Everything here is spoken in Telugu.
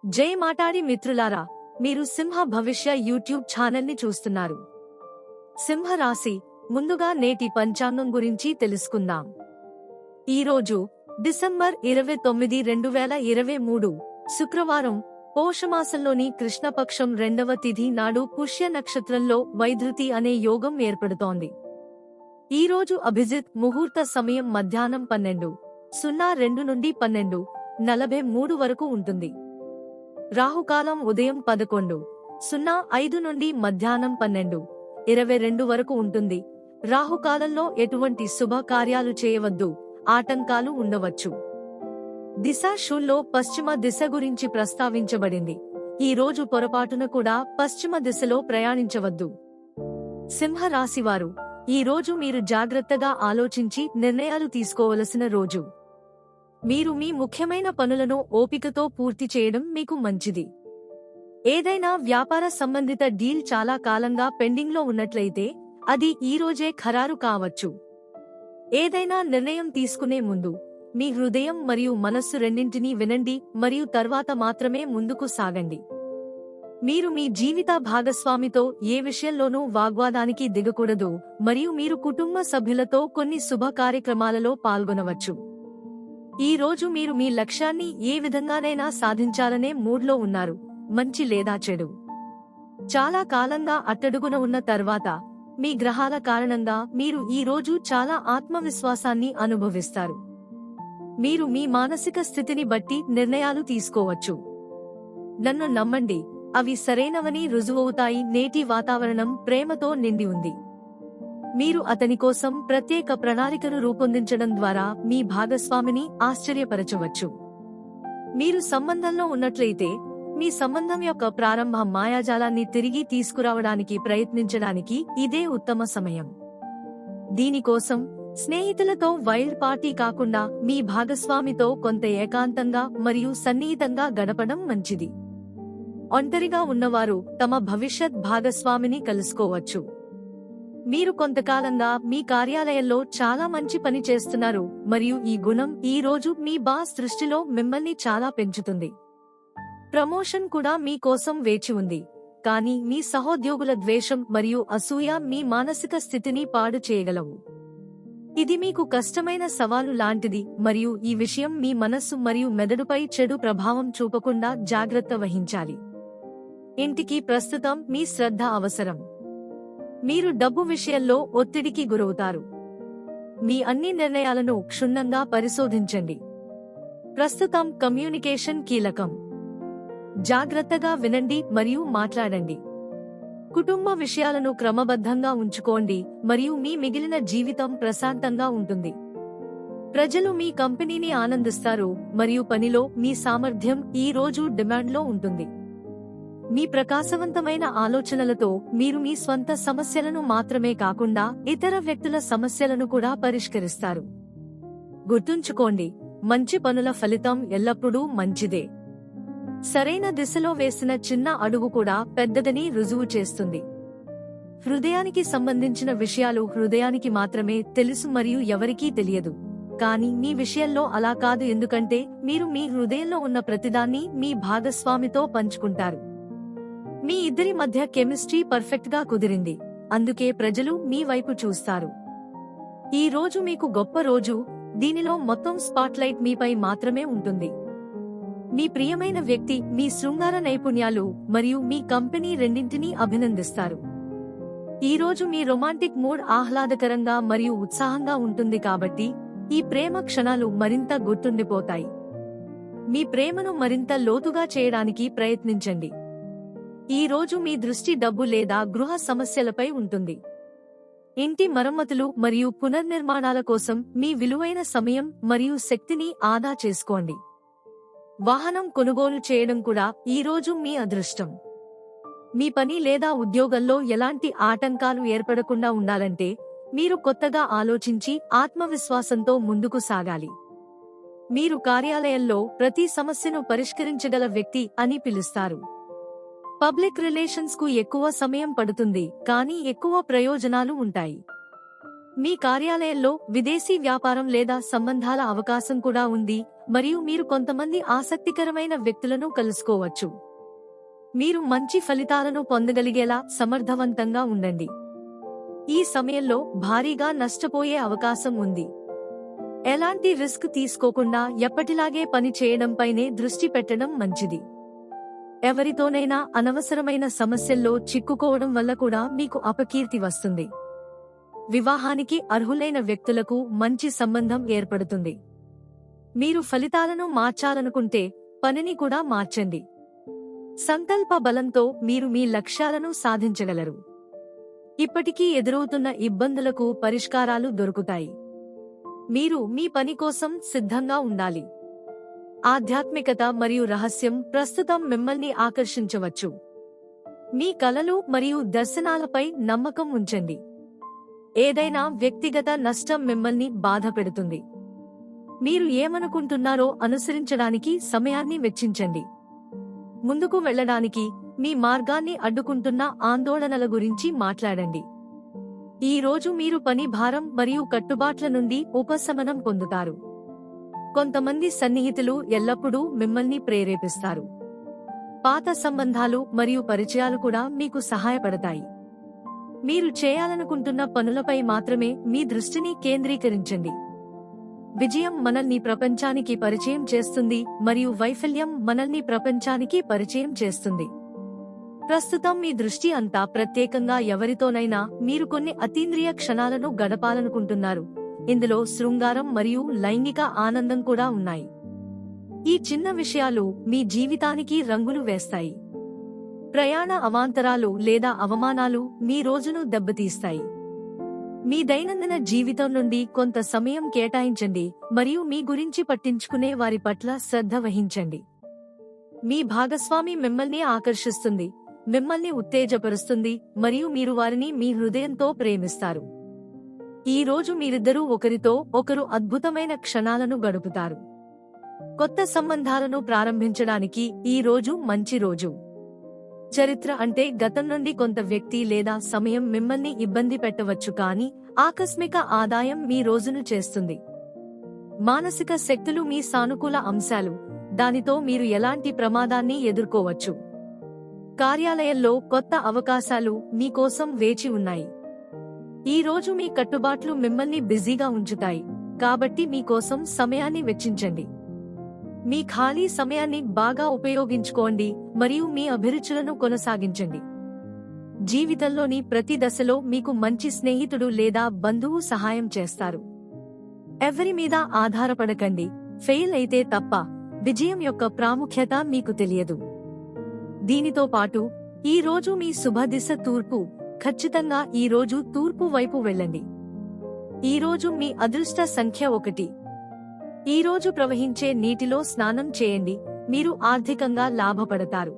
జై మాటాడి మిత్రులారా, మీరు సింహ భవిష్య యూట్యూబ్ ఛానల్ని చూస్తున్నారు. సింహ రాశి, ముందుగా నేటి పంచాంగం గురించి తెలుసుకుందాం. ఈరోజు డిసెంబర్ 29, 2023 శుక్రవారం, పోషమాసంలోని కృష్ణపక్షం 2వ తిథి నాడు పుష్య నక్షత్రంలో వైధృతి అనే యోగం ఏర్పడుతోంది. ఈరోజు అభిజిత్ ముహూర్త సమయం మధ్యాహ్నం 12:02 నుండి 12:43 వరకు ఉంటుంది. రాహుకాలం ఉదయం 11:05 నుండి మధ్యాహ్నం 12:22 వరకు ఉంటుంది. రాహుకాలంలో ఎటువంటి శుభ కార్యాలు చేయవద్దు, ఆటంకాలు ఉండవచ్చు. దిశ షూల్లో పశ్చిమ దిశ గురించి ప్రస్తావించబడింది. ఈ రోజు పొరపాటున కూడా పశ్చిమ దిశలో ప్రయాణించవద్దు. సింహ రాశివారు, ఈ రోజు మీరు జాగ్రత్తగా ఆలోచించి నిర్ణయాలు తీసుకోవలసిన రోజు. మీరు మీ ముఖ్యమైన పనులను ఓపికతో పూర్తి చేయడం మీకు మంచిది. ఏదైనా వ్యాపార సంబంధిత డీల్ చాలా కాలంగా పెండింగ్లో ఉన్నట్లయితే అది ఈ రోజే ఖరారు కావచ్చు. ఏదైనా నిర్ణయం తీసుకునే ముందు మీ హృదయం మరియు మనస్సు రెండింటినీ వినండి మరియు తర్వాత మాత్రమే ముందుకు సాగండి. మీరు మీ జీవిత భాగస్వామితో ఏ విషయంలోనూ వాగ్వాదానికి దిగకూడదు మరియు మీరు కుటుంబ సభ్యులతో కొన్ని శుభ కార్యక్రమాలలో పాల్గొనవచ్చు. ఈ రోజు మీరు మీ లక్ష్యాన్ని ఏ విధంగానైనా సాధించాలనే మూడ్లో ఉన్నారు, మంచి లేదా చెడు. చాలా కాలంగా అట్టడుగున ఉన్న తర్వాత మీ గ్రహాల కారణంగా మీరు ఈ రోజు చాలా ఆత్మవిశ్వాసాన్ని అనుభవిస్తారు. మీరు మీ మానసిక స్థితిని బట్టి నిర్ణయాలు తీసుకోవచ్చు. నన్ను నమ్మండి, అవి సరైనవని రుజువవుతాయి. నేటి వాతావరణం ప్రేమతో నిండి ఉంది. మీరు అతని కోసం ప్రత్యేక ప్రణాళికను రూపొందించడం ద్వారా మీ భాగస్వామిని ఆశ్చర్యపరచవచ్చు. మీరు సంబంధంలో ఉన్నట్లయితే మీ సంబంధం యొక్క ప్రారంభ మాయాజాలాన్ని తిరిగి తీసుకురావడానికి ప్రయత్నించడానికి ఇదే ఉత్తమ సమయం. దీనికోసం స్నేహితులతో వైల్డ్ పార్టీ కాకుండా మీ భాగస్వామితో కొంత ఏకాంతంగా మరియు సన్నిహితంగా గడపడం మంచిది. ఒంటరిగా ఉన్నవారు తమ భవిష్యత్ భాగస్వామిని కలుసుకోవచ్చు. మీరు కొంతకాలంగా మీ కార్యాలయంలో చాలా మంచి పని చేస్తున్నారు మరియు ఈ గుణం ఈ రోజు మీ బాస్ దృష్టిలో మిమ్మల్ని చాలా పెంచుతుంది. ప్రమోషన్ కూడా మీ కోసం వేచి ఉంది, కానీ మీ సహోద్యోగుల ద్వేషం మరియు అసూయ మీ మానసిక స్థితిని పాడు చేయగలవు. ఇది మీకు కష్టమైన సవాలు లాంటిది మరియు ఈ విషయం మీ మనస్సు మరియు మెదడుపై చెడు ప్రభావం చూపకుండా జాగ్రత్త వహించాలి. ఇంటికి ప్రస్తుతం మీ శ్రద్ధ అవసరం. మీరు డబ్బు విషయంలో ఒత్తిడికి గురవుతారు. మీ అన్ని నిర్ణయాలను క్షుణ్ణంగా పరిశోధించండి. ప్రస్తుతం కమ్యూనికేషన్ కీలకం. జాగ్రత్తగా వినండి మరియు మాట్లాడండి. కుటుంబ విషయాలను క్రమబద్ధంగా ఉంచుకోండి మరియు మీ మిగిలిన జీవితం ప్రశాంతంగా ఉంటుంది. ప్రజలు మీ కంపెనీని ఆనందిస్తారు మరియు పనిలో మీ సామర్థ్యం ఈ రోజు డిమాండ్లో ఉంటుంది. మీ ప్రకాశవంతమైన ఆలోచనలతో మీరు మీ స్వంత సమస్యలను మాత్రమే కాకుండా ఇతర వ్యక్తుల సమస్యలను కూడా పరిష్కరిస్తారు. గుర్తుంచుకోండి, మంచి పనుల ఫలితం ఎల్లప్పుడూ మంచిదే. సరైన దిశలో వేసిన చిన్న అడుగు కూడా పెద్దదని రుజువు చేస్తుంది. హృదయానికి సంబంధించిన విషయాలు హృదయానికి మాత్రమే తెలుసు మరియు ఎవరికీ తెలియదు. కానీ మీ విషయంలో అలా కాదు, ఎందుకంటే మీరు మీ హృదయంలో ఉన్న ప్రతిదాన్ని మీ భాగస్వామితో పంచుకుంటారు. మీ ఇద్దరి మధ్య కెమిస్ట్రీ పర్ఫెక్ట్ గా కుదిరింది, అందుకే ప్రజలు మీ వైపు చూస్తారు. ఈ రోజు మీకు గొప్ప రోజు. దీనిలో మొత్తం స్పాట్లైట్ మీపై మాత్రమే ఉంటుంది. మీ ప్రియమైన వ్యక్తి మీ శృంగార నైపుణ్యాలు మరియు మీ కంపెనీ రెండింటినీ అభినందిస్తారు. ఈ రోజు మీ రొమాంటిక్ మూడ్ ఆహ్లాదకరంగా మరియు ఉత్సాహంగా ఉంటుంది, కాబట్టి ఈ ప్రేమ క్షణాలు మరింత గుర్తుండిపోతాయి. మీ ప్రేమను మరింత లోతుగా చేయడానికి ప్రయత్నించండి. ఈ రోజు మీ దృష్టి డబ్బు లేదా గృహ సమస్యలపై ఉంటుంది. ఇంటి మరమ్మతులు మరియు పునర్నిర్మాణాల కోసం మీ విలువైన సమయం మరియు శక్తిని ఆదా చేసుకోండి. వాహనం కొనుగోలు చేయడం కూడా ఈ రోజు మీ అదృష్టం. మీ పని లేదా ఉద్యోగంలో ఎలాంటి ఆటంకాలు ఏర్పడకుండా ఉండాలంటే మీరు కొత్తగా ఆలోచించి ఆత్మవిశ్వాసంతో ముందుకు సాగాలి. మీరు కార్యాలయంలో ప్రతి సమస్యను పరిష్కరించగల వ్యక్తి అని పిలుస్తారు. పబ్లిక్ రిలేషన్స్ కు ఎక్కువ సమయం పడుతుంది, కానీ ఎక్కువ ప్రయోజనాలు ఉంటాయి. మీ కార్యాలయంలో విదేశీ వ్యాపారం లేదా సంబంధాల అవకాశం కూడా ఉంది మరియు మీరు కొంతమంది ఆసక్తికరమైన వ్యక్తులను కలుసుకోవచ్చు. మీరు మంచి ఫలితాలను పొందగలిగేలా సమర్థవంతంగా ఉండండి. ఈ సమయంలో భారీగా నష్టపోయే అవకాశం ఉంది. ఎలాంటి రిస్క్ తీసుకోకుండా ఎప్పటిలాగే పని చేయడంపైనే దృష్టి పెట్టడం మంచిది. ఎవరితోనైనా అనవసరమైన సమస్యల్లో చిక్కుకోవడం వల్ల కూడా మీకు అపకీర్తి వస్తుంది. వివాహానికి అర్హులైన వ్యక్తులకు మంచి సంబంధం ఏర్పడుతుంది. మీరు ఫలితాలను మార్చాలనుకుంటే పనిని కూడా మార్చండి. సంకల్ప బలంతో మీరు మీ లక్ష్యాలను సాధించగలరు. ఇప్పటికీ ఎదురవుతున్న ఇబ్బందులకు పరిష్కారాలు దొరుకుతాయి. మీరు మీ పని కోసం సిద్ధంగా ఉండాలి. ఆధ్యాత్మికత మరియు రహస్యం ప్రస్తుతం మిమ్మల్ని ఆకర్షించవచ్చు. మీ కలలు మరియు దర్శనాలపై నమ్మకం ఉంచండి. ఏదైనా వ్యక్తిగత నష్టం మిమ్మల్ని బాధపెడుతుంది. మీరు ఏమనుకుంటున్నారో అనుసరించడానికి సమయాన్ని వెచ్చించండి. ముందుకు వెళ్ళడానికి మీ మార్గాన్ని అడ్డుకుంటున్న ఆందోళనల గురించి మాట్లాడండి. ఈ రోజు మీరు పని భారం మరియు కట్టుబాట్ల నుండి ఉపశమనం పొందుతారు. కొంతమంది సన్నిహితులు ఎల్లప్పుడూ మిమ్మల్ని ప్రేరేపిస్తారు. పాత సంబంధాలు మరియు పరిచయాలు కూడా మీకు సహాయపడతాయి. మీరు చేయాలనుకుంటున్న పనులపై మాత్రమే మీ దృష్టిని కేంద్రీకరించండి. విజయం మనల్ని ప్రపంచానికి పరిచయం చేస్తుంది మరియు వైఫల్యం మనల్ని ప్రపంచానికి పరిచయం చేస్తుంది. ప్రస్తుతం మీ దృష్టి అంతా ప్రత్యేకంగా ఎవరితోనైనా మీరు కొన్ని అతీంద్రియ క్షణాలను గడపాలనుకుంటున్నారు. ఇందులో శృంగారం మరియు లైంగిక ఆనందం కూడా ఉన్నాయి. ఈ చిన్న విషయాలు మీ జీవితానికి రంగులు వేస్తాయి. ప్రయాణ అవాంతరాలు లేదా అవమానాలు మీ రోజును దెబ్బతీస్తాయి. మీ దైనందిన జీవితం నుండి కొంత సమయం కేటాయించండి మరియు మీ గురించి పట్టించుకునే వారి పట్ల శ్రద్ధ వహించండి. మీ భాగస్వామి మిమ్మల్ని ఆకర్షిస్తుంది, మిమ్మల్ని ఉత్తేజపరుస్తుంది మరియు మీరు వారిని మీ హృదయంతో ప్రేమిస్తారు. ఈ రోజు మీరిద్దరూ ఒకరితో ఒకరు అద్భుతమైన క్షణాలను గడుపుతారు. కొత్త సంబంధాలను ప్రారంభించడానికి ఈ రోజు మంచి రోజు. చరిత్ర అంటే గతం నుండి కొంత వ్యక్తి లేదా సమయం మిమ్మల్ని ఇబ్బంది పెట్టవచ్చు, కానీ ఆకస్మిక ఆదాయం మీ రోజును చేస్తుంది. మానసిక శక్తులు మీ సానుకూల అంశాలు, దానితో మీరు ఎలాంటి ప్రమాదాన్ని ఎదుర్కోవచ్చు. కార్యాలయంలో కొత్త అవకాశాలు మీకోసం వేచి ఉన్నాయి. ఈ రోజు మీ కట్టుబాట్లు మిమ్మల్ని బిజీగా ఉంచుతాయి, కాబట్టి మీకోసం సమయాన్ని వెచ్చించండి. మీ ఖాళీ సమయాన్ని బాగా ఉపయోగించుకోండి మరియు మీ అభిరుచులను కొనసాగించండి. జీవితంలోని ప్రతి దశలో మీకు మంచి స్నేహితుడు లేదా బంధువు సహాయం చేస్తారు. ఎవరి మీద ఆధారపడకండి. ఫెయిల్ అయితే తప్ప విజయం యొక్క ప్రాముఖ్యత మీకు తెలియదు. దీనితో పాటు ఈ రోజు మీ శుభదిశ తూర్పు. ఖచ్చితంగా ఈ రోజు తూర్పు వైపు వెళ్ళండి. ఈ రోజు మీ అదృష్ట సంఖ్య 1. ఈ రోజు ప్రవహించే నీటిలో స్నానం చేయండి. మీరు ఆర్థికంగా లాభపడతారు.